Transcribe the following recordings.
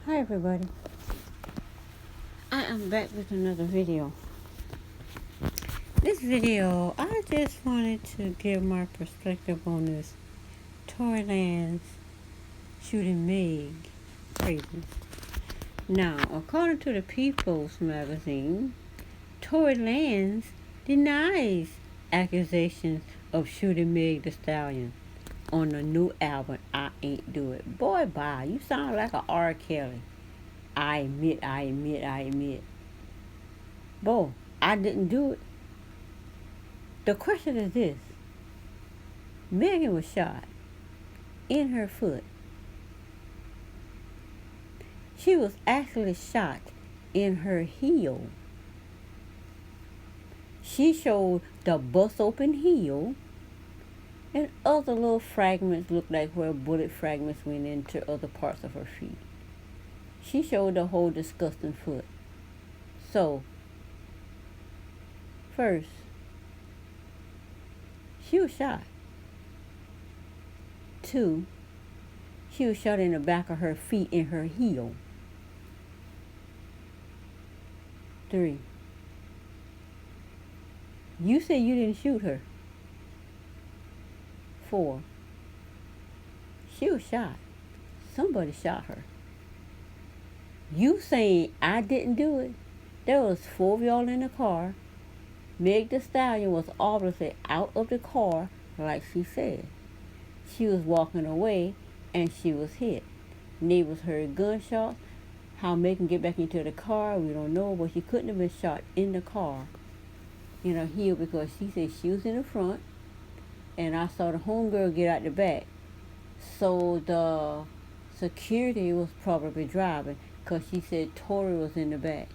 Hi everybody, I am back with another video. This video, I just wanted to give my perspective on this Tory Lanez shooting Meg crazy. Now, according to the People's magazine, Tory Lanez denies accusations of shooting Meg the Stallion on the new album, I Ain't Do It. Boy, bye, you sound like a R. Kelly. I admit. Boy, I didn't do it. The question is this. Meghan was shot in her foot. She was actually shot in her heel. She showed the bust open heel, and other little fragments looked like where bullet fragments went into other parts of her feet. She showed the whole disgusting foot. So, first, she was shot. 2, she was shot in the back of her feet in her heel. 3, you say you didn't shoot her. 4, she was shot. Somebody shot her. You saying I didn't do it? There was 4 of y'all in the car. Meg the Stallion was obviously out of the car, like she said. She was walking away, and she was hit. Neighbors heard gunshots. How Meg can get back into the car, we don't know, but she couldn't have been shot in the car, in her heel, because she said she was in the front, and I saw the homegirl get out the back. So the security was probably driving, because she said Tory was in the back.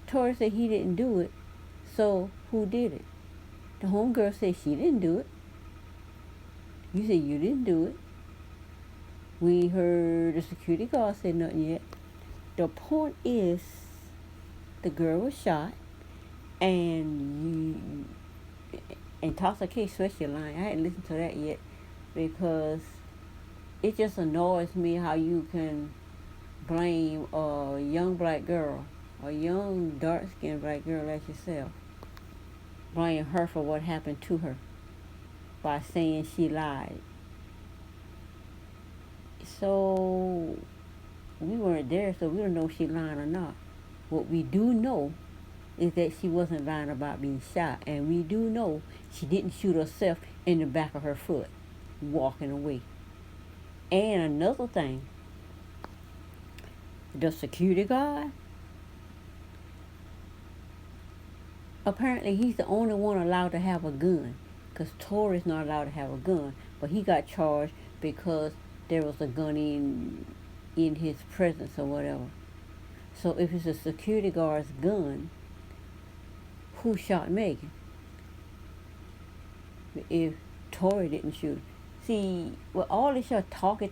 Tory said he didn't do it, so who did it? The homegirl said she didn't do it. You said you didn't do it. We heard the security guard say nothing yet. The point is, the girl was shot, and intoxicated, especially lying. I hadn't listened to that yet, because it just annoys me how you can blame a young black girl, a young dark-skinned black girl like yourself, blame her for what happened to her by saying she lied. So we weren't there, so we don't know if she lying or not. What we do know is that she wasn't lying about being shot, and we do know she didn't shoot herself in the back of her foot walking away. And another thing, the security guard, apparently he's the only one allowed to have a gun, because Tory's not allowed to have a gun, but he got charged because there was a gun in his presence or whatever. So if it's a security guard's gun, who shot Meghan? If Tory didn't shoot. See, with all this talking,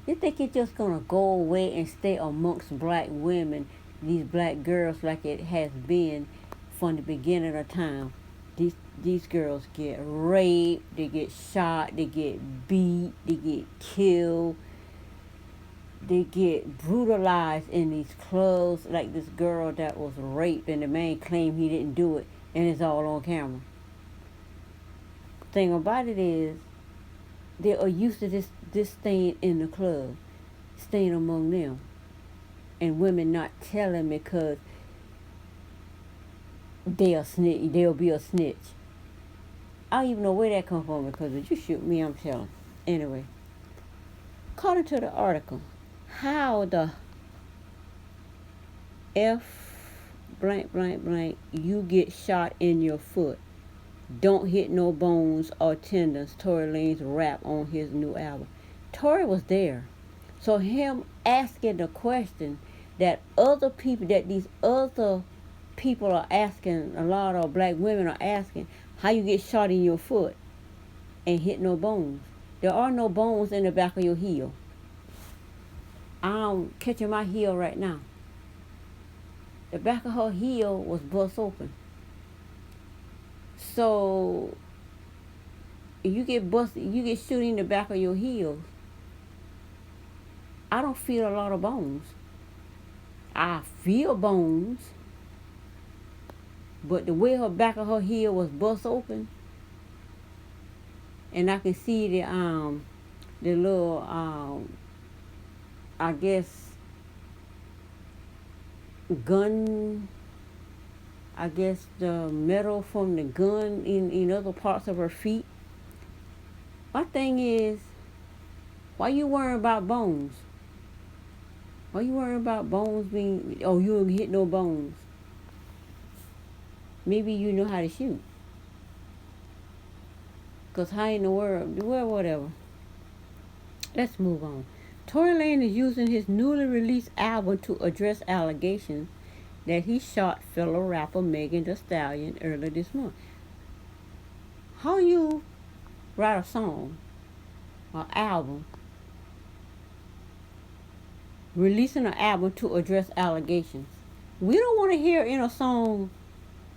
you think it's just gonna go away and stay amongst black women, these black girls, like it has been from the beginning of time? These girls get raped, they get shot, they get beat, they get killed, they get brutalized in these clubs, like this girl that was raped and the man claimed he didn't do it, and it's all on camera. Thing about it is, they are used to this thing in the club, staying among them, and women not telling because they'll be a snitch. I don't even know where that come from, because if you shoot me, I'm telling. Anyway, according to the article, how the F blank you get shot in your foot, don't hit no bones or tendons, Tory Lanez rap on his new album. Tory was there, so him asking the question that these other people are asking, a lot of black women are asking, how you get shot in your foot and hit no bones. There are no bones in the back of your heel. I'm catching my heel right now. The back of her heel was bust open. So you get busted, you get shot in the back of your heel. I don't feel a lot of bones. I feel bones, but the way her back of her head was bust open, and I can see the little I guess gun, I guess the metal from the gun in other parts of her feet. My thing is, why you worrying about bones? Why you worrying about bones being, oh, you don't hit no bones? Maybe you know how to shoot. Because how in the world, well, whatever. Let's move on. Tory Lanez is using his newly released album to address allegations that he shot fellow rapper Meghan Thee Stallion earlier this month. How you write a song, an album, releasing an album to address allegations? We don't want to hear in a song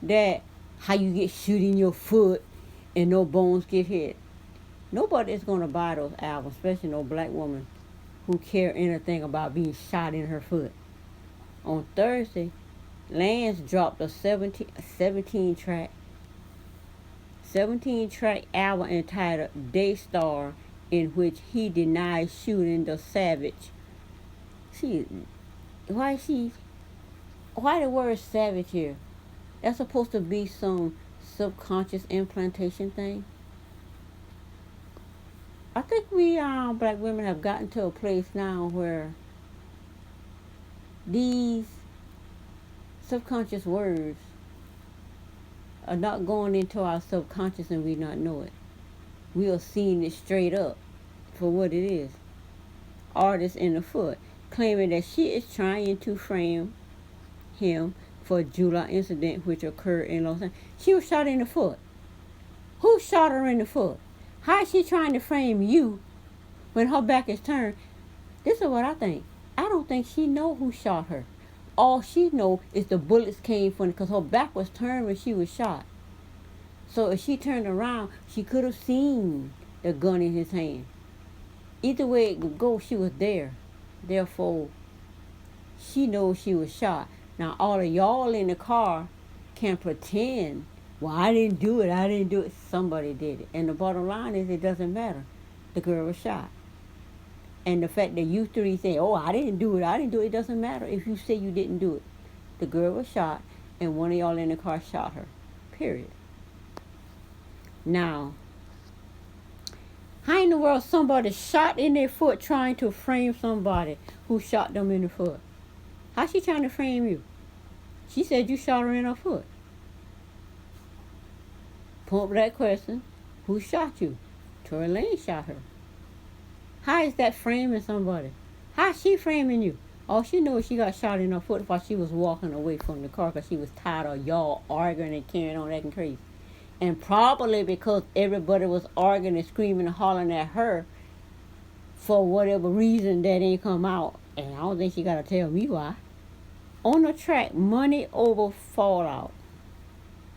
that how you get shot in your foot and no bones get hit. Nobody is going to buy those albums, especially no black woman who care anything about being shot in her foot. On Thursday, Lanez dropped a 17 track album entitled Daystar, in which he denied shooting the savage. Why the word savage here? That's supposed to be some subconscious implantation thing. I think we black women have gotten to a place now where these subconscious words are not going into our subconscious and we not know it. We are seeing it straight up for what it is. Artist in the foot claiming that she is trying to frame him for a July incident which occurred in Los Angeles. She was shot in the foot. Who shot her in the foot? How is she trying to frame you when her back is turned? This is what I think. I don't think she know who shot her. All she know is the bullets came from, because her back was turned when she was shot. So if she turned around, she could have seen the gun in his hand. Either way it would go, she was there. Therefore, she knows she was shot. Now all of y'all in the car can pretend, well, I didn't do it. Somebody did it. And the bottom line is, it doesn't matter. The girl was shot. And the fact that you three say, oh, I didn't do it, it doesn't matter if you say you didn't do it. The girl was shot, and one of y'all in the car shot her. Period. Now, how in the world somebody shot in their foot trying to frame somebody who shot them in the foot? How's she trying to frame you? She said you shot her in her foot. Pump that question. Who shot you? Tory Lanez shot her. How is that framing somebody? How is she framing you? All she knows, she got shot in her foot while she was walking away from the car because she was tired of y'all arguing and carrying on acting crazy. And probably because everybody was arguing and screaming and hollering at her for whatever reason that ain't come out. And I don't think she got to tell me why. On the track, Money Over Fallout,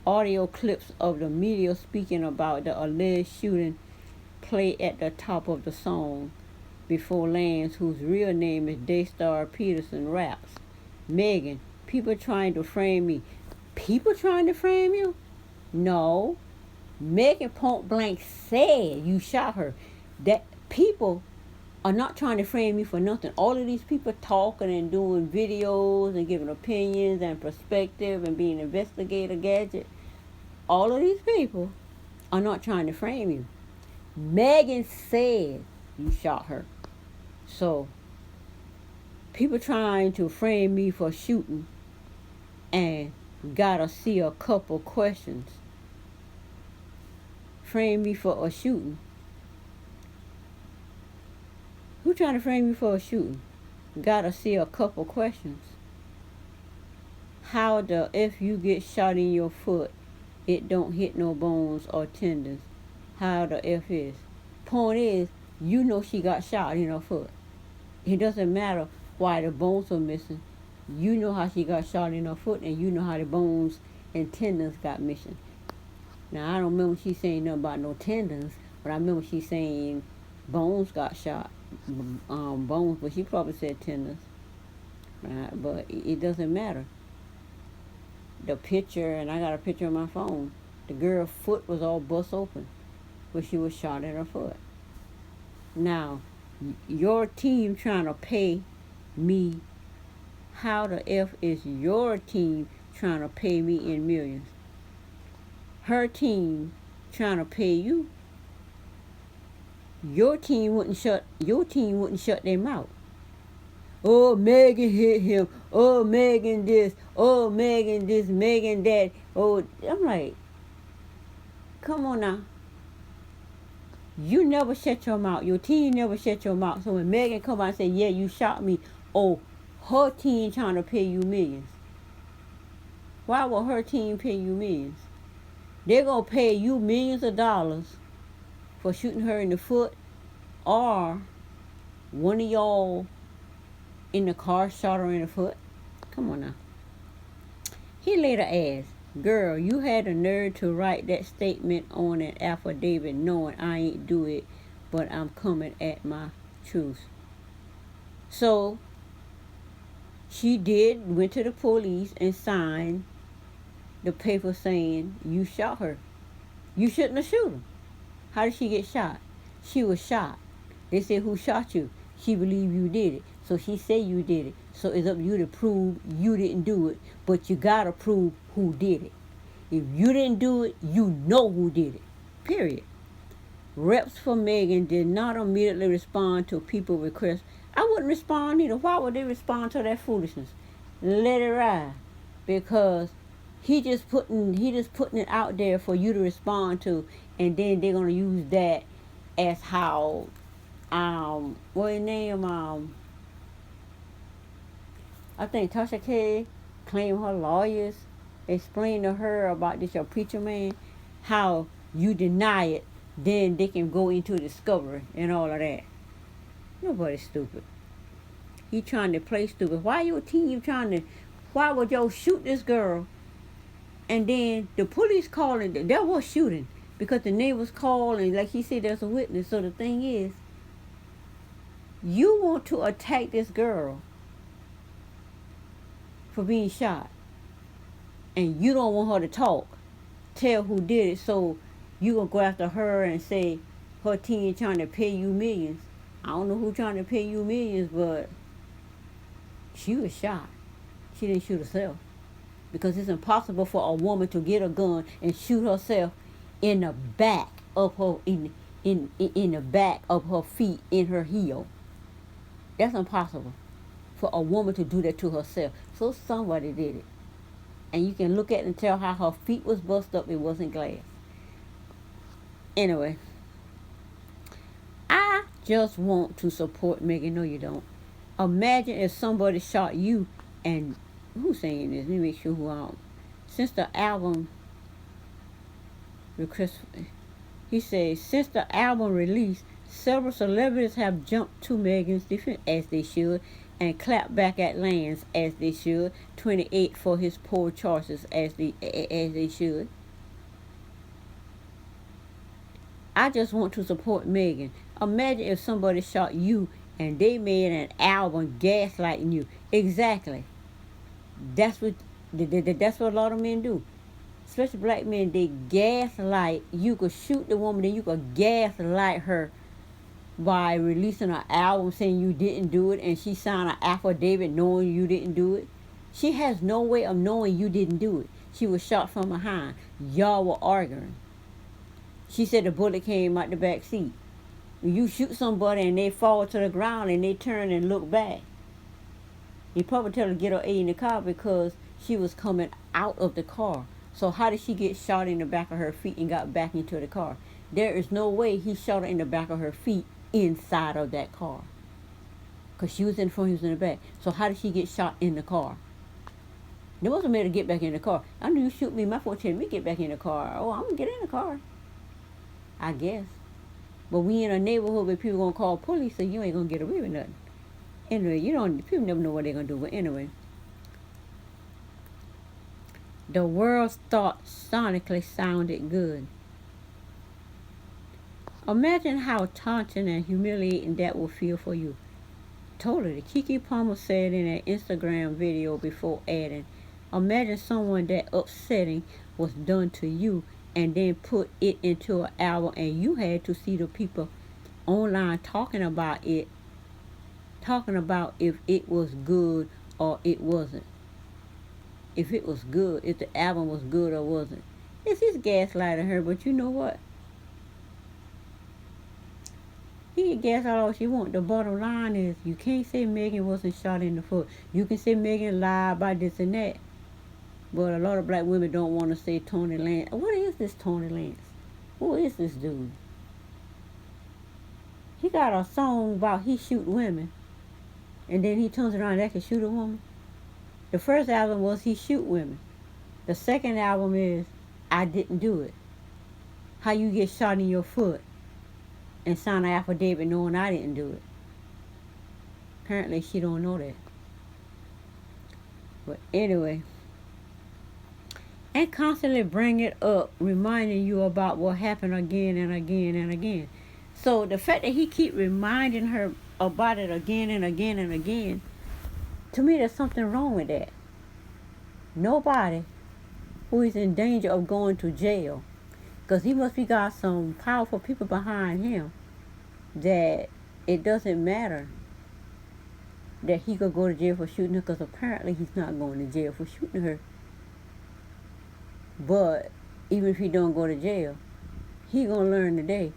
audio clips of the media speaking about the alleged shooting play at the top of the song before Lanez, whose real name is Daystar Peterson, raps. Meghan, people trying to frame me. People trying to frame you? No. Meghan point blank said you shot her. That people are not trying to frame you for nothing. All of these people talking and doing videos and giving opinions and perspective and being investigator gadget. All of these people are not trying to frame you. Meghan said you shot her. So, people trying to frame me for shooting and gotta see a couple questions. Frame me for a shooting. Who trying to frame you for a shooting? Gotta see a couple questions. How the if you get shot in your foot, it don't hit no bones or tendons? How the F is. Point is, you know she got shot in her foot. It doesn't matter why the bones are missing. You know how she got shot in her foot, and you know how the bones and tendons got missing. Now, I don't remember she saying nothing about no tendons, but I remember she saying bones got shot. Bones, but she probably said tendons. But it doesn't matter. The picture, and I got a picture on my phone, the girl's foot was all bust open when she was shot in her foot. Now, your team trying to pay me. How the F is your team trying to pay me in millions? Her team trying to pay you. Your team wouldn't shut their mouth. Oh, Meghan hit him. Oh, Meghan this. Oh, Meghan this. Meghan that. Oh, I'm like, come on now. You never shut your mouth. Your team never shut your mouth. So when Meghan come out and say, yeah, you shot me. Oh, her team trying to pay you millions. Why would her team pay you millions? They're going to pay you millions of dollars for shooting her in the foot, or one of y'all in the car shot her in the foot. Come on now. He later asked, girl, you had the nerve to write that statement on an affidavit knowing I ain't do it, but I'm coming at my truth. So she went to the police and signed the paper saying you shot her. You shouldn't have shot her. How did she get shot? She was shot. They said, who shot you? She believed you did it. So she said you did it. So it's up to you to prove you didn't do it. But you got to prove who did it. If you didn't do it, you know who did it. Period. Reps for Meghan did not immediately respond to people's requests. I wouldn't respond either. Why would they respond to that foolishness? Let it ride. Because he just putting it out there for you to respond to, and then they're gonna use that as how what his name I think Tasha K claimed her lawyers explained to her about this your preacher man, how you deny it, then they can go into discovery and all of that. Nobody's stupid. He trying to play stupid. Why your team why would y'all shoot this girl? And then the police calling, there was shooting because the neighbors called, and like he said, there's a witness. So the thing is, you want to attack this girl for being shot, and you don't want her to tell who did it. So you gonna go after her and say her team trying to pay you millions. I don't know who trying to pay you millions, but she was shot. She didn't shoot herself. Because it's impossible for a woman to get a gun and shoot herself in the back of her in the back of her feet, in her heel. That's impossible for a woman to do that to herself. So somebody did it. And you can look at it and tell how her feet was busted up. It wasn't glass. Anyway, I just want to support Meghan. No, you don't. Imagine if somebody shot you and who's saying this? Let me make sure who since the album he says, since the album release, several celebrities have jumped to Meghan's defense, as they should, and clapped back at Lanez, as they should, 28 for his poor choices, as they should. I just want to support Meghan. Imagine if somebody shot you and they made an album gaslighting you. Exactly. That's what a lot of men do, especially black men. They gaslight. You could shoot the woman, then you could gaslight her by releasing an album saying you didn't do it, and she signed an affidavit knowing you didn't do it. She has no way of knowing you didn't do it. She was shot from behind. Y'all were arguing. She said the bullet came out the back seat. When you shoot somebody and they fall to the ground and they turn and look back, you probably tell her to get her A in the car because she was coming out of the car. So how did she get shot in the back of her feet and got back into the car? There is no way he shot her in the back of her feet inside of that car. Because she was in front, he was in the back. So how did she get shot in the car? They must have made her get back in the car. I knew you shoot me, my phone telling me get back in the car. Oh, I'm going to get in the car. I guess. But we in a neighborhood where people going to call police, so you ain't going to get away with nothing. Anyway, people never know what they're going to do. But anyway, the world's thought sonically sounded good. Imagine how taunting and humiliating that will feel for you. Totally. Kiki Palmer said in an Instagram video before adding, imagine someone that upsetting was done to you and then put it into an album and you had to see the people online talking about it, talking about if it was good or it wasn't. If it was good, if the album was good or wasn't. It's just gaslighting her, but you know what? He can gaslight all she want. The bottom line is you can't say Meghan wasn't shot in the foot. You can say Meghan lied about this and that. But a lot of black women don't want to say Tory Lanez. What is this Tory Lanez? Who is this dude? He got a song about he shoot women. And then he turns around and can shoot a woman. The first album was he shoot women. The second album is I didn't do it. How you get shot in your foot and sign an affidavit knowing I didn't do it. Apparently she don't know that. But anyway, and constantly bring it up, reminding you about what happened again and again and again. So the fact that he keep reminding her about it again and again and again, to me there's something wrong with that. Nobody who is in danger of going to jail, because he must be got some powerful people behind him, that it doesn't matter that he could go to jail for shooting her, because apparently he's not going to jail for shooting her. But even if he don't go to jail, he gonna learn today.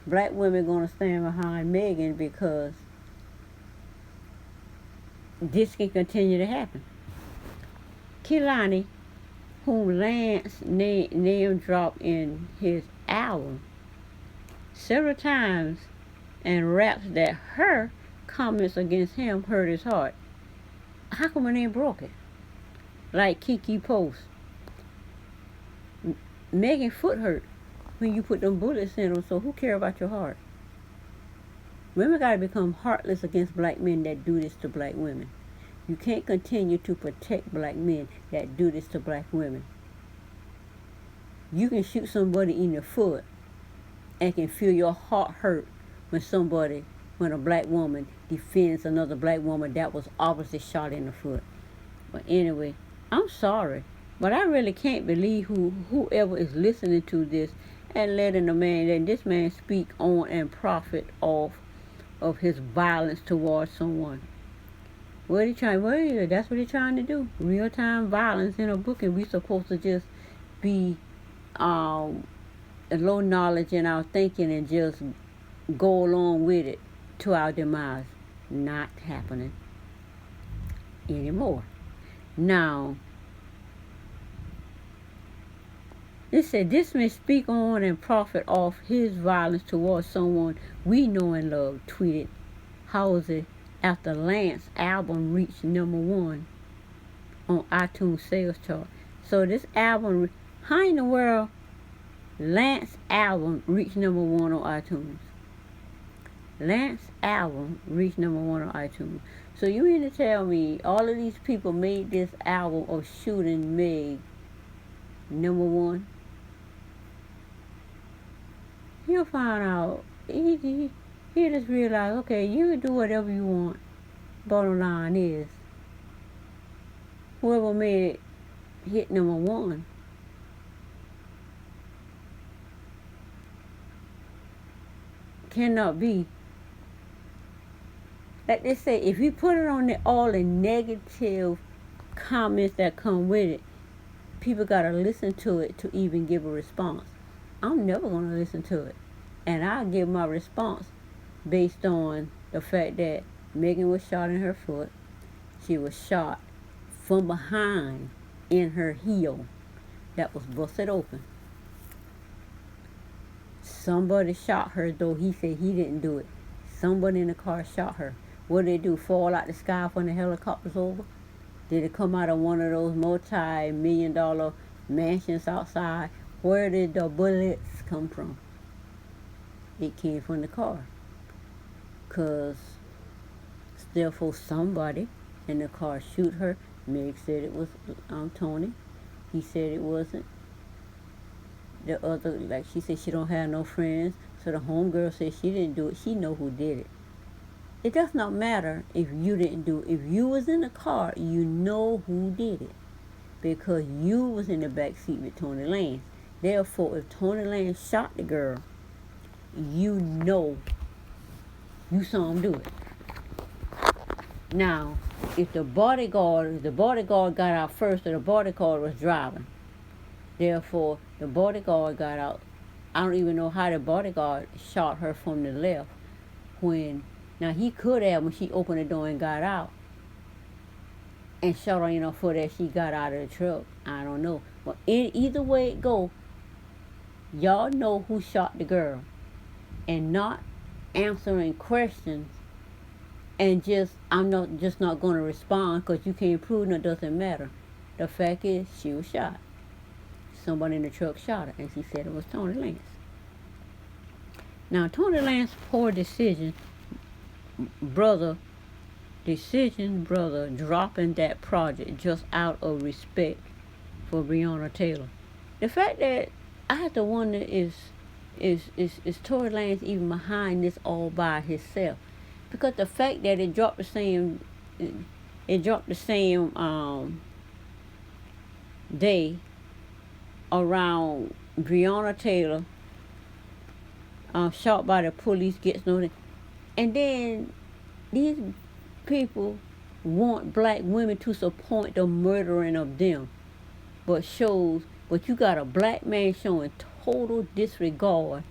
Black women gonna stand behind Meghan because this can continue to happen. Kehlani, whom Lanez name dropped in his album several times and raps that her comments against him hurt his heart. How come her name broke it? Like Kiki posts. Meghan foot hurt when you put them bullets in them, so who care about your heart? Women gotta become heartless against black men that do this to black women. You can't continue to protect black men that do this to black women. You can shoot somebody in the foot and can feel your heart hurt when a black woman defends another black woman that was obviously shot in the foot. But anyway, I'm sorry, but I really can't believe whoever is listening to this and letting this man speak on and profit off of his violence towards someone. That's what he's trying to do. Real-time violence in a book, and we supposed to just be low knowledge in our thinking and just go along with it to our demise. Not happening anymore. Now, it said this may speak on and profit off his violence towards someone we know and love, tweeted Halsey after Lanez album reached #1 on iTunes sales chart. So this album, how in the world Lanez album reached #1 on iTunes? Lanez album reached #1 on iTunes. So you mean to tell me all of these people made this album of shooting Meg #1? He'll find out. He'll just realize, okay, you can do whatever you want. Bottom line is, whoever made it hit #1 cannot be. Like they say, if you put it on all the negative comments that come with it, people gotta listen to it to even give a response. I'm never gonna listen to it, and I'll give my response based on the fact that Meghan was shot in her foot. She was shot from behind in her heel that was busted open. Somebody shot her, though he said he didn't do it. Somebody in the car shot her. What did they do, fall out the sky when the helicopter's over? Did it come out of one of those multi-million-dollar mansions outside? Where did the bullets come from? It came from the car. Because therefore somebody in the car shoot her. Meg said it was Tony. He said it wasn't. The other, like she said, she don't have no friends. So the homegirl said she didn't do it. She know who did it. It does not matter if you didn't do it. If you was in the car, you know who did it because you was in the back seat with Tony Lanez. Therefore, if Tony Lanez shot the girl, you know you saw him do it. Now, if the bodyguard got out first, or the bodyguard was driving, therefore the bodyguard got out. I don't even know how the bodyguard shot her from the left when. Now he could have when she opened the door and got out, and shot her, for that she got out of the truck. I don't know. But either way it go, y'all know who shot the girl, and not answering questions. And I'm not going to respond because you can't prove it. It doesn't matter. The fact is, she was shot. Somebody in the truck shot her, and she said it was Tony Lanez. Now, Tony Lanez's poor decision, brother, dropping that project just out of respect for Breonna Taylor. The fact that I have to wonder is Tory Lanez even behind this all by himself? Because the fact that it dropped the same day around Breonna Taylor shot by the police gets nothing, and then these people want black women to support the murdering of them, but you got a black man showing total disregard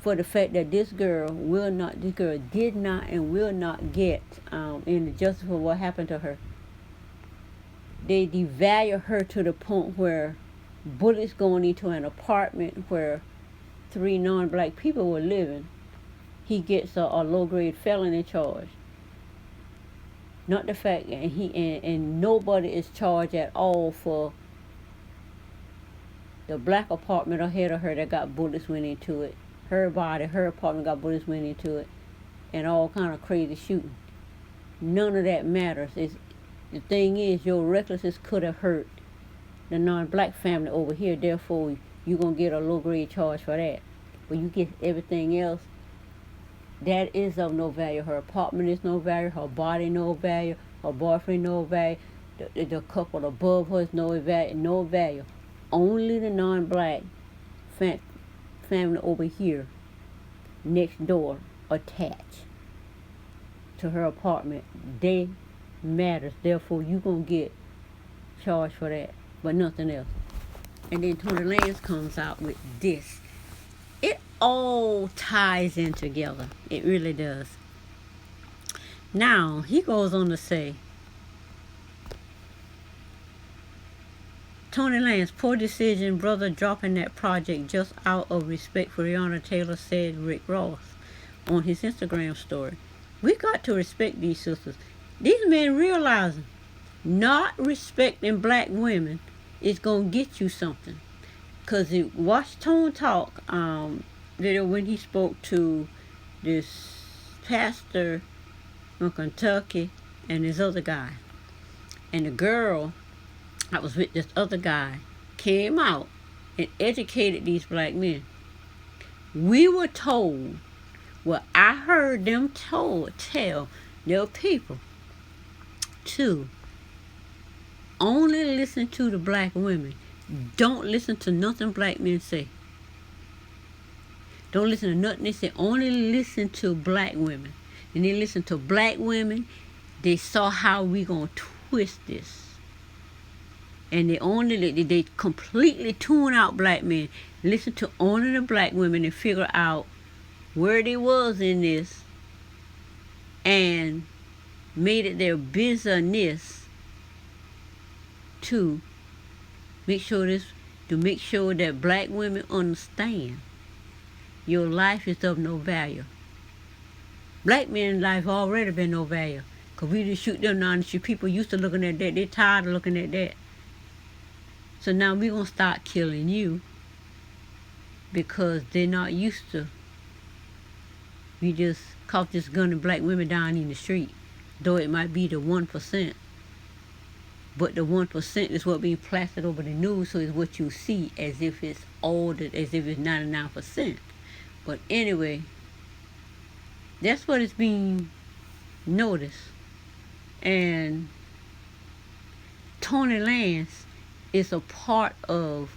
for the fact that this girl did not and will not get any justice for what happened to her. They devalue her to the point where bullets going into an apartment where 3 non-black people were living. He gets a low-grade felony charge. Not the fact, and nobody is charged at all for the black apartment ahead of her that got bullets went into it. Her apartment got bullets went into it, and all kind of crazy shooting. None of that matters. The thing is, your recklessness could have hurt the non-black family over here. Therefore, you're gonna get a low-grade charge for that. But you get everything else. That is of no value. Her apartment is no value. Her body no value. Her boyfriend no value. The couple above her is no value. No value. Only the non-black family over here, next door, attached to her apartment, they matters. Therefore, you gonna get charged for that, but nothing else. And then Tory Lanez comes out with this. It all ties in together. It really does. Now he goes on to say, Tony Lanez, poor decision, brother dropping that project just out of respect for Breonna Taylor, said Rick Ross on his Instagram story. We got to respect these sisters. These men realizing not respecting black women is going to get you something. Because watch Tone talk when he spoke to this pastor from Kentucky and this other guy. And the girl I was with this other guy came out and educated these black men. We were told, I heard them tell their people to only listen to the black women. Don't listen to nothing black men say. Don't listen to nothing they say. Only listen to black women. And they listen to black women. They saw how we gonna twist this. And they completely tune out black men. Listen to only the black women and figure out where they was in this, and made it their business to make sure that black women understand your life is of no value. Black men's life already been no value, because we just shoot them down. People used to looking at that. They're tired of looking at that. So now we're going to start killing you because they're not used to. We just caught this gunning black women down in the street, though it might be the 1%. But the 1% is what being plastered over the news, so it's what you see as if it's all, as if it's 99%. But anyway, That's what is being noticed. And Tony Lanez is a part of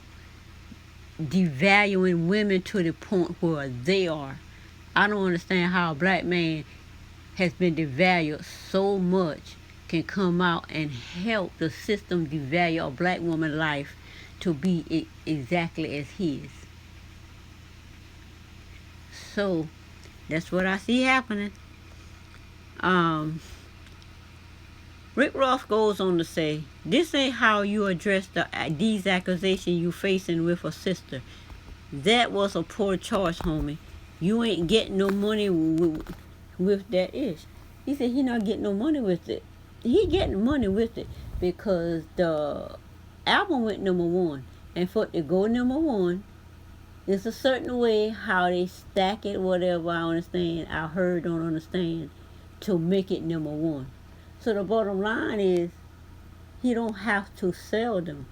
devaluing women to the point where they are. I don't understand how a black man has been devalued so much can come out and help the system devalue a black woman's life to be exactly as his. So that's what I see happening. Um, Rick Ross goes on to say, "This ain't how you address these accusations you facing with a sister. That was a poor choice, homie. You ain't getting no money with that ish." He said he not getting no money with it. He getting money with it because the album went #1. And for it to go #1, it's a certain way how they stack it, whatever. I understand. I heard, don't understand, to make it #1. So the bottom line is he don't have to sell them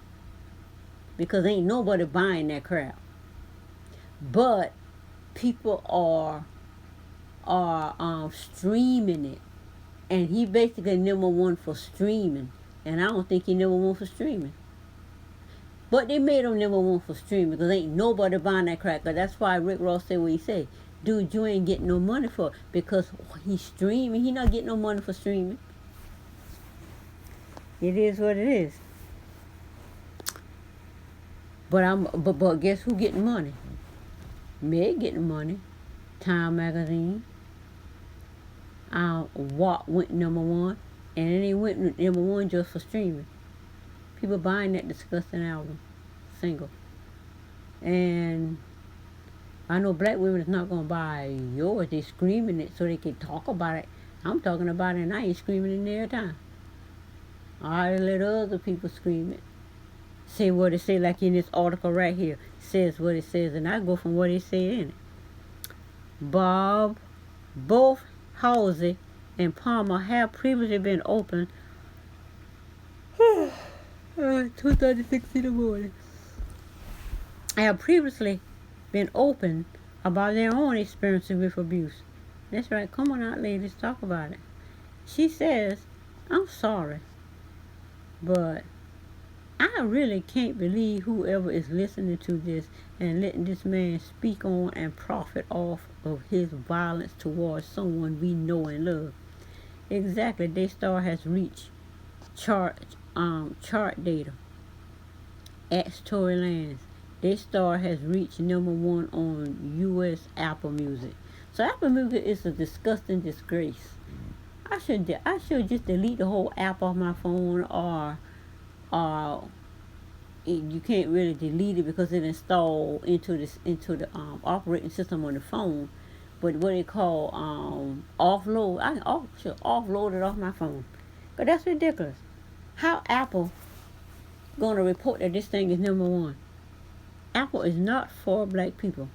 because ain't nobody buying that crap. But people are streaming it, and he basically #1 for streaming, and I don't think he #1 for streaming. But they made him #1 for streaming because ain't nobody buying that crap. Cause that's why Rick Ross said what he said. Dude, you ain't getting no money for it because he's streaming. He not getting no money for streaming. It is what it is. But guess who getting money? Meg getting money. Time magazine. WAP went #1, and it ain't went #1 just for streaming. People buying that disgusting album, single. And I know black women is not gonna buy yours. They screaming it so they can talk about it. I'm talking about it, and I ain't screaming it every time. I let other people scream it. Say what it say, like in this article right here. Says what it says, and I go from what it said in it. Both Halsey and Palmer have previously been open. 2:36 in the morning. Have previously been open about their own experiences with abuse. That's right. Come on out, ladies, talk about it. She says, "I'm sorry, but I really can't believe whoever is listening to this and letting this man speak on and profit off of his violence towards someone we know and love." Exactly. Daystar has reached chart data. At Tory Lanez. Daystar has reached #1 on U.S. Apple Music. So Apple Music is a disgusting disgrace. I should just delete the whole app off my phone, or you can't really delete it because it installed into the operating system on the phone. But what they call offload, I should offload it off my phone. But that's ridiculous. How Apple gonna report that this thing is #1? Apple is not for black people.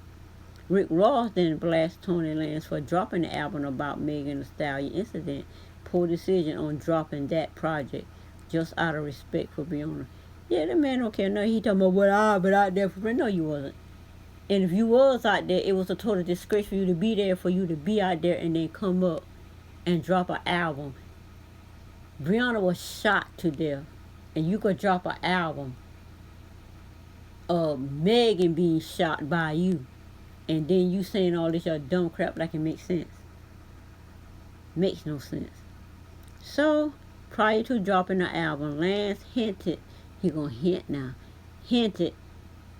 Rick Ross then blasted Tony Lanez for dropping the album about Meghan and Stallion incident. Poor decision on dropping that project just out of respect for Brianna. Yeah, that man don't care. No, he talking about what I've been out there for. No, you wasn't. And if you was out there, it was a total disgrace for you to be there, for you to be out there and then come up and drop an album. Brianna was shot to death, and you could drop an album of Meghan being shot by you, and then you saying all this your dumb crap like it makes sense. Makes no sense. So, prior to dropping the album, Lance hinted, hinted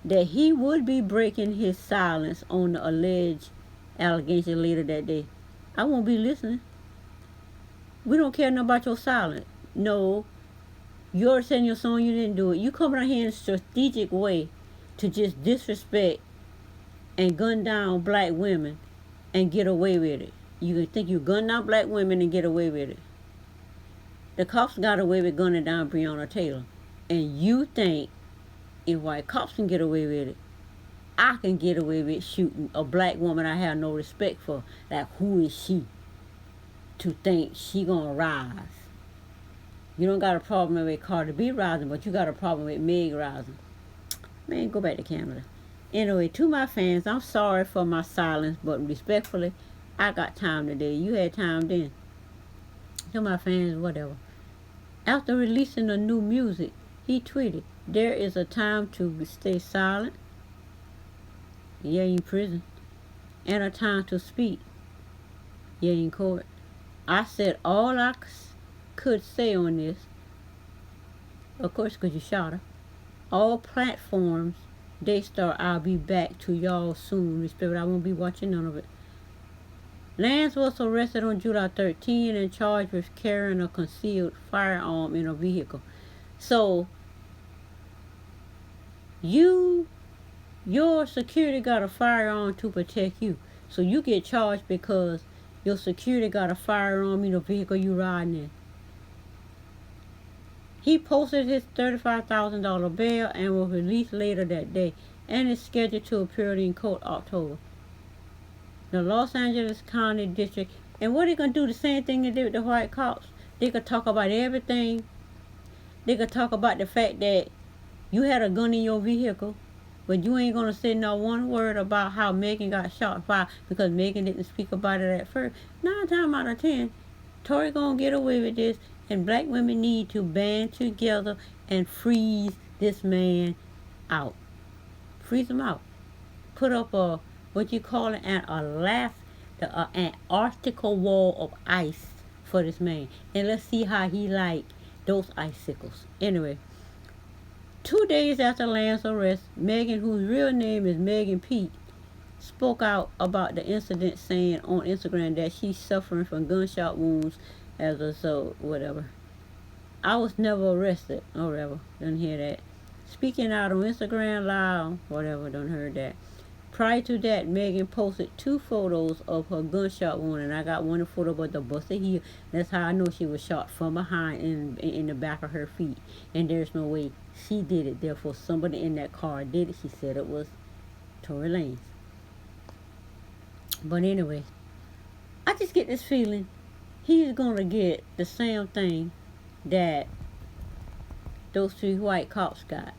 that he would be breaking his silence on the alleged allegation later that day. I won't be listening. We don't care nothing about your silence. No, you're saying your song, you didn't do it. You coming out here in a strategic way to just disrespect and gun down black women and get away with it. You can think you gun down black women and get away with it. The cops got away with gunning down Breonna Taylor. And you think if white cops can get away with it, I can get away with shooting a black woman I have no respect for. Like, who is she to think she gonna rise? You don't got a problem with Cardi B rising, but you got a problem with Meg rising. Man, go back to Canada. Anyway, to my fans, I'm sorry for my silence, but respectfully, I got time today. You had time then. To my fans, whatever. After releasing the new music, he tweeted, "There is a time to stay silent, yeah, in prison, and a time to speak, yeah, in court. I said all I could say on this, of course, because you shot her. All platforms, they start, I'll be back to y'all soon. Respect, I won't be watching none of it." Lanez was arrested on July 13 and charged with carrying a concealed firearm in a vehicle. So, your security got a firearm to protect you. So you get charged because your security got a firearm in the vehicle you riding in. He posted his $35,000 bail and was released later that day and is scheduled to appear in court October. The Los Angeles County District, and what they gonna do? The same thing they did with the white cops. They could talk about everything. They could talk about the fact that you had a gun in your vehicle, but you ain't gonna say no one word about how Meghan got shot by because Meghan didn't speak about it at first. 9 times out of 10, Tory gonna get away with this, and black women need to band together and freeze this man out. Freeze him out. Put up a, what you call it, an Antarctica wall of ice for this man, and let's see how he like those icicles. Anyway, 2 days after Lanez's arrest, Meghan, whose real name is Meghan Pete, spoke out about the incident, saying on Instagram that she's suffering from gunshot wounds as a result, whatever. I was never arrested, or whatever. Don't hear that. Speaking out on Instagram Live, whatever, don't hear that. Prior to that, Meghan posted 2 photos of her gunshot wound, and I got one photo of the busted heel. That's how I know she was shot, from behind in the back of her feet. And there's no way she did it. Therefore, somebody in that car did it. She said it was Tory Lanez. But anyway, I just get this feeling he's gonna get the same thing that those 3 white cops got.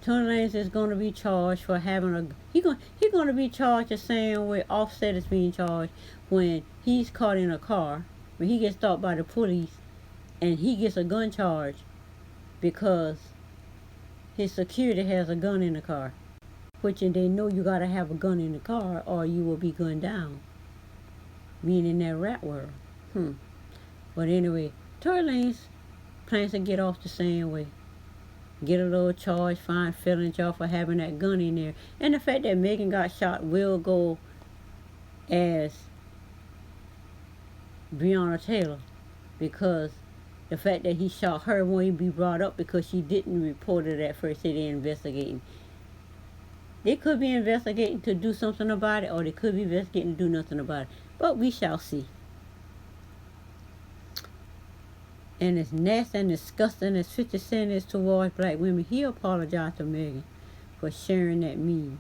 Tory Lanez is going to be charged for having a... He's going to be charged the same way Offset is being charged when he's caught in a car, when he gets stopped by the police, and he gets a gun charge because his security has a gun in the car. Which, and they know you got to have a gun in the car or you will be gunned down. Meaning that rat world. But anyway, Tory Lanez plans to get off the same way. Get a little charge, fine, felony charge for having that gun in there. And the fact that Meghan got shot will go as Breonna Taylor, because the fact that he shot her won't even be brought up because she didn't report it at first. They're investigating. They could be investigating to do something about it, or they could be investigating to do nothing about it. But we shall see. And as nasty and disgusting as 50 Cent is towards black women, he apologized to Meghan for sharing that meme.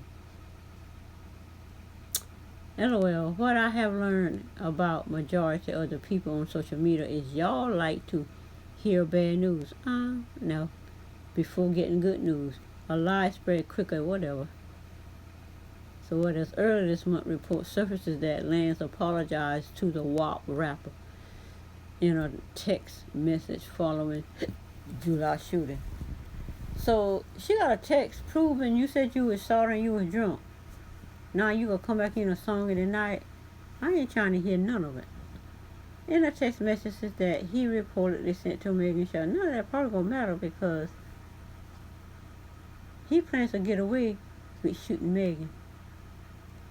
LOL, what I have learned about majority of the people on social media is y'all like to hear bad news. No. Before getting good news. A lie spread quicker, whatever. So what is earlier this month report surfaces that Lanez apologized to the WAP rapper in a text message following July shooting. So she got a text proving you said you was sorry and you was drunk. Now you gonna come back in a song of the night? I ain't trying to hear none of it. In a text message that he reportedly sent to Meghan Shaw, none of that probably gonna matter because he plans to get away with shooting Meghan.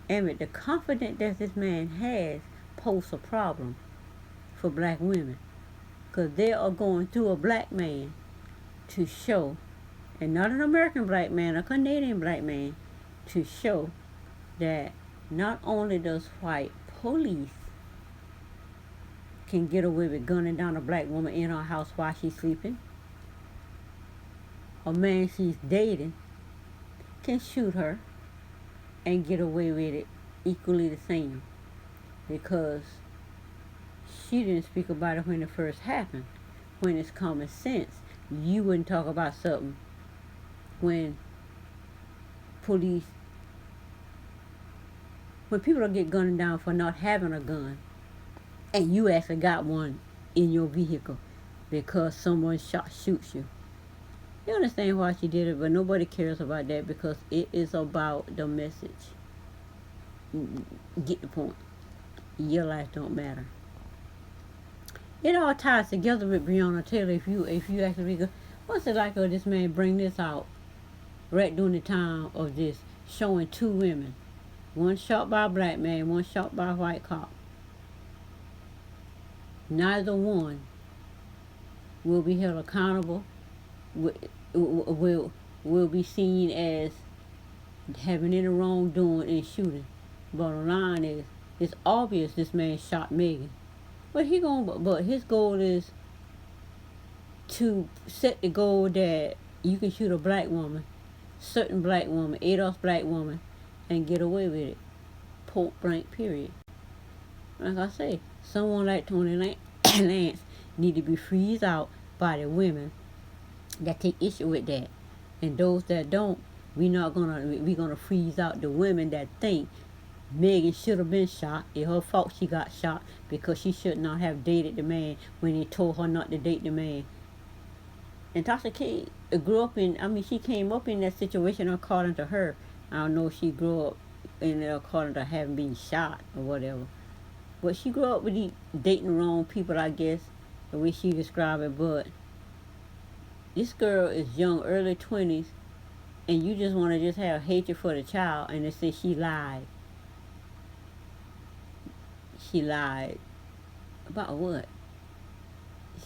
And with the confidence that this man has poses a problem for black women, because they are going through a black man to show, and not an American black man, a Canadian black man, to show that not only does white police can get away with gunning down a black woman in her house while she's sleeping, a man she's dating can shoot her and get away with it equally the same, because she didn't speak about it when it first happened. When it's common sense, you wouldn't talk about something when when people don't get gunned down for not having a gun, and you actually got one in your vehicle because someone shoots you. You understand why she did it, but nobody cares about that because it is about the message. Get the point. Your life don't matter. It all ties together with Breonna Taylor. If you actually go, what's it like? This man bring this out right during the time of this, showing two women, one shot by a black man, one shot by a white cop. Neither one will be held accountable. Will be seen as having any wrongdoing in shooting. Bottom line is, it's obvious this man shot Meghan. But his goal is to set the goal that you can shoot a black woman, certain black woman, ADOS black woman, and get away with it. Point blank, period. Like I say, someone like Tony Lanez need to be freezed out by the women that take issue with that. And those that don't, we're gonna freeze out the women that think Meghan should have been shot. It's her fault she got shot because she should not have dated the man when he told her not to date the man. And Tasha K she came up in that situation according to her. I don't know if she grew up in it according to having been shot or whatever. But she grew up with dating the wrong people, I guess, the way she described it. But this girl is young, early 20s, and you just want to just have hatred for the child, and they say she lied. She lied. About what?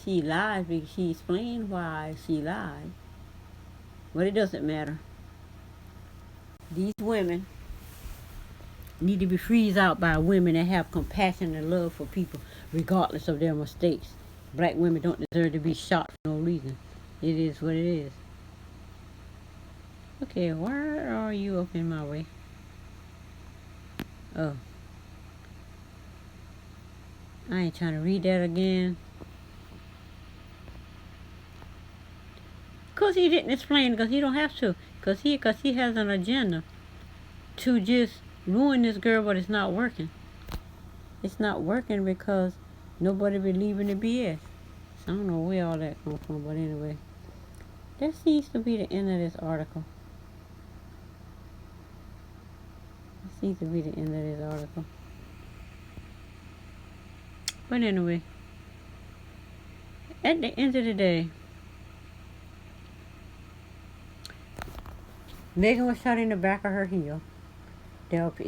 She lied because she explained why she lied. But it doesn't matter. These women need to be freezed out by women that have compassion and love for people, regardless of their mistakes. Black women don't deserve to be shot for no reason. It is what it is. Okay, why are you up in my way? Oh. I ain't trying to read that again. Because he didn't explain, because he don't have to. Because he has an agenda to just ruin this girl, but it's not working. It's not working because nobody believe in the BS. So I don't know where all that comes from, but anyway. That seems to be the end of this article. That seems to be the end of this article. But anyway, at the end of the day, Meghan was shot in the back of her heel.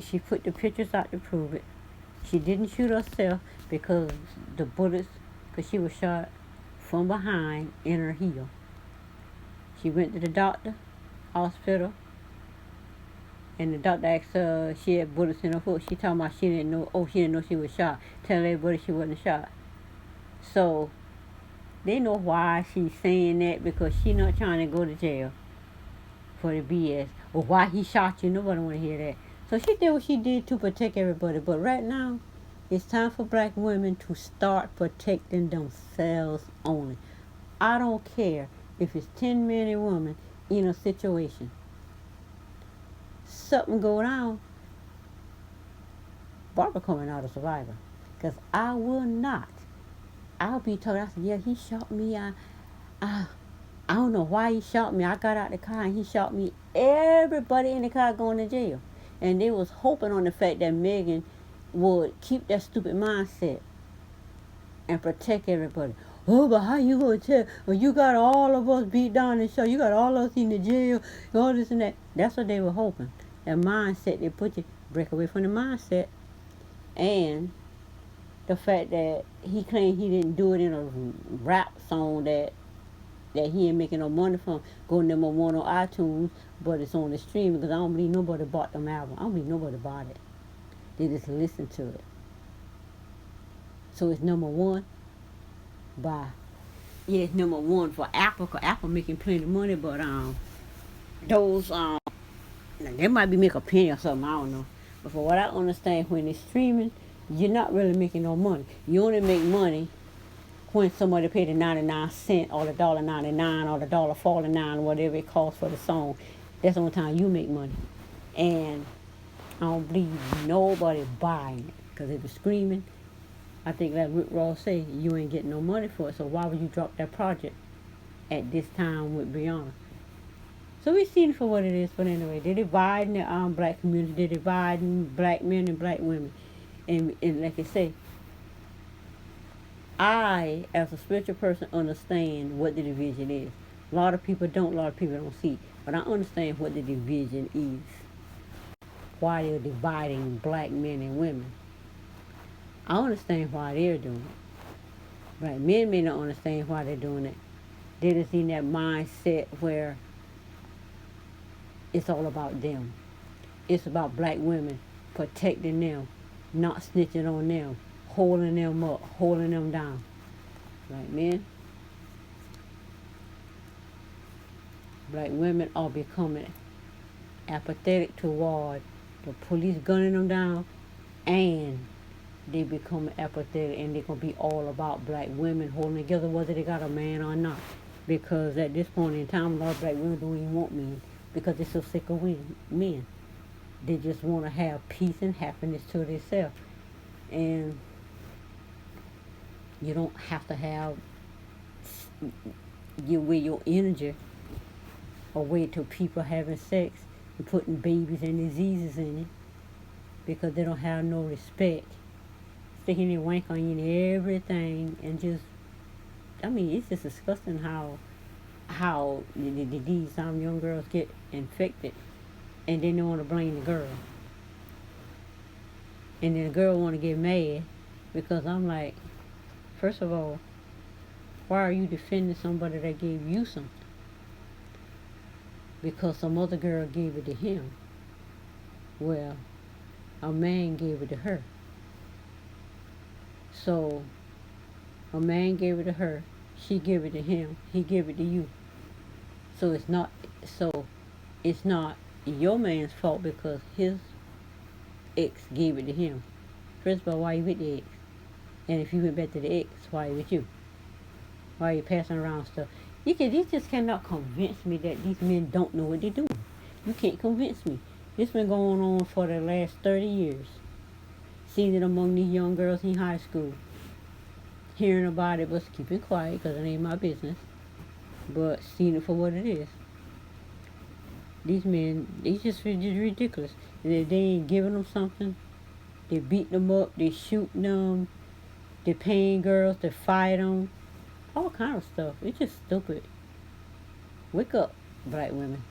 She put the pictures out to prove it. She didn't shoot herself because because she was shot from behind in her heel. She went to the doctor, hospital, and the doctor asked her, she had bullets in her foot. She talking about she didn't know she was shot. Telling everybody she wasn't shot. So, they know why she's saying that, because she not trying to go to jail for the BS. Or why he shot you, nobody want to hear that. So she did what she did to protect everybody. But right now, it's time for black women to start protecting themselves only. I don't care if it's 10 men and women in a situation. Something go down, Barbara coming out a survivor. Because I will not. I'll be told, I said, yeah, he shot me. I don't know why he shot me. I got out the car and he shot me. Everybody in the car going to jail. And they was hoping on the fact that Meghan would keep that stupid mindset and protect everybody. Oh, but how you going to tell? Well, you got all of us beat down and shot. You got all of us in the jail. All this and that. That's what they were hoping. That mindset, they put you, break away from the mindset. And the fact that he claimed he didn't do it in a rap song that he ain't making no money from, going number one on iTunes, but it's on the stream, because I don't believe nobody bought them album. I don't believe nobody bought it. They just listened to it. So it's number one it's number one for Apple, because Apple making plenty of money, but they might be making a penny or something, I don't know. But for what I understand, when it's streaming, you're not really making no money. You only make money when somebody paid the 99 cents or the $1.99 or the $1.49, whatever it costs for the song. That's the only time you make money. And I don't believe nobody buying it. Because if it's screaming, I think like Rick Ross said, you ain't getting no money for it. So why would you drop that project at this time with Brianna? So we seen it for what it is. But anyway, they're dividing the black community. They're dividing black men and black women. And like I say, I, as a spiritual person, understand what the division is. A lot of people don't. A lot of people don't see. But I understand what the division is. Why they're dividing black men and women. I understand why they're doing it. Black men may not understand why they're doing it. They're just in that mindset where it's all about them. It's about black women protecting them, not snitching on them, holding them up, holding them down. Black men, black women are becoming apathetic toward the police gunning them down, and they become apathetic, and they're going to be all about black women holding together whether they got a man or not. Because at this point in time, a lot of black women don't even want men because they're so sick of men. They just want to have peace and happiness to themselves. And you don't have to have your energy away to people having sex and putting babies and diseases in it because they don't have no respect. Sticking their wank on you and everything, and just, I mean, it's just disgusting how these young girls get infected, and then they want to blame the girl, and then the girl want to get mad because I'm like, first of all, why are you defending somebody that gave you something? Because some other girl gave it to him. Well, a man gave it to her. So, a man gave it to her, she gave it to him, he gave it to you. So it's not your man's fault because his ex gave it to him. First of all, why you with the ex? And if you went back to the ex, why you with you? Why are you passing around stuff? You just cannot convince me that these men don't know what they're doing. You can't convince me. This been going on for the last 30 years. Seeing it among these young girls in high school. Hearing about it, but keeping quiet because it ain't my business. But seeing it for what it is. These men, they just ridiculous. And if they ain't giving them something, they beating them up, they shooting them, they paying girls to fight them. All kind of stuff. It's just stupid. Wake up, black women.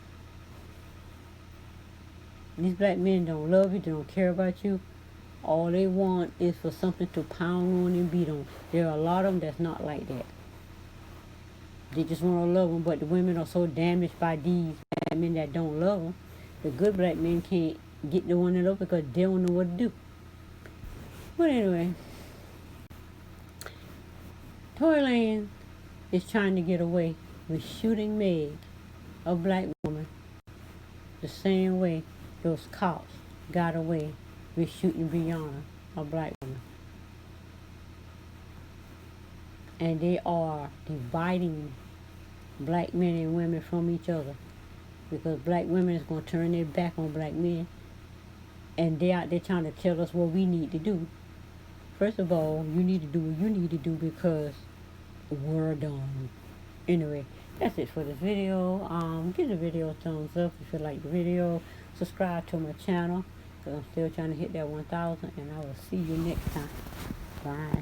These black men don't love you, they don't care about you. All they want is for something to pound on and beat on. There are a lot of them that's not like that. They just want to love them, but the women are so damaged by these black men that don't love them. The good black men can't get the one that love because they don't know what to do. But anyway, Tory Lanez is trying to get away with shooting Meg, a black woman, the same way those cops got away with shooting Brianna, a black woman. And they are dividing black men and women from each other because black women is going to turn their back on black men, and they out there trying to tell us what we need to do. First of all, you need to do what you need to do because we're done. Anyway, that's it for this video. Give the video a thumbs up if you like the video. Subscribe to my channel because I'm still trying to hit that 1,000, and I will see you next time. Bye.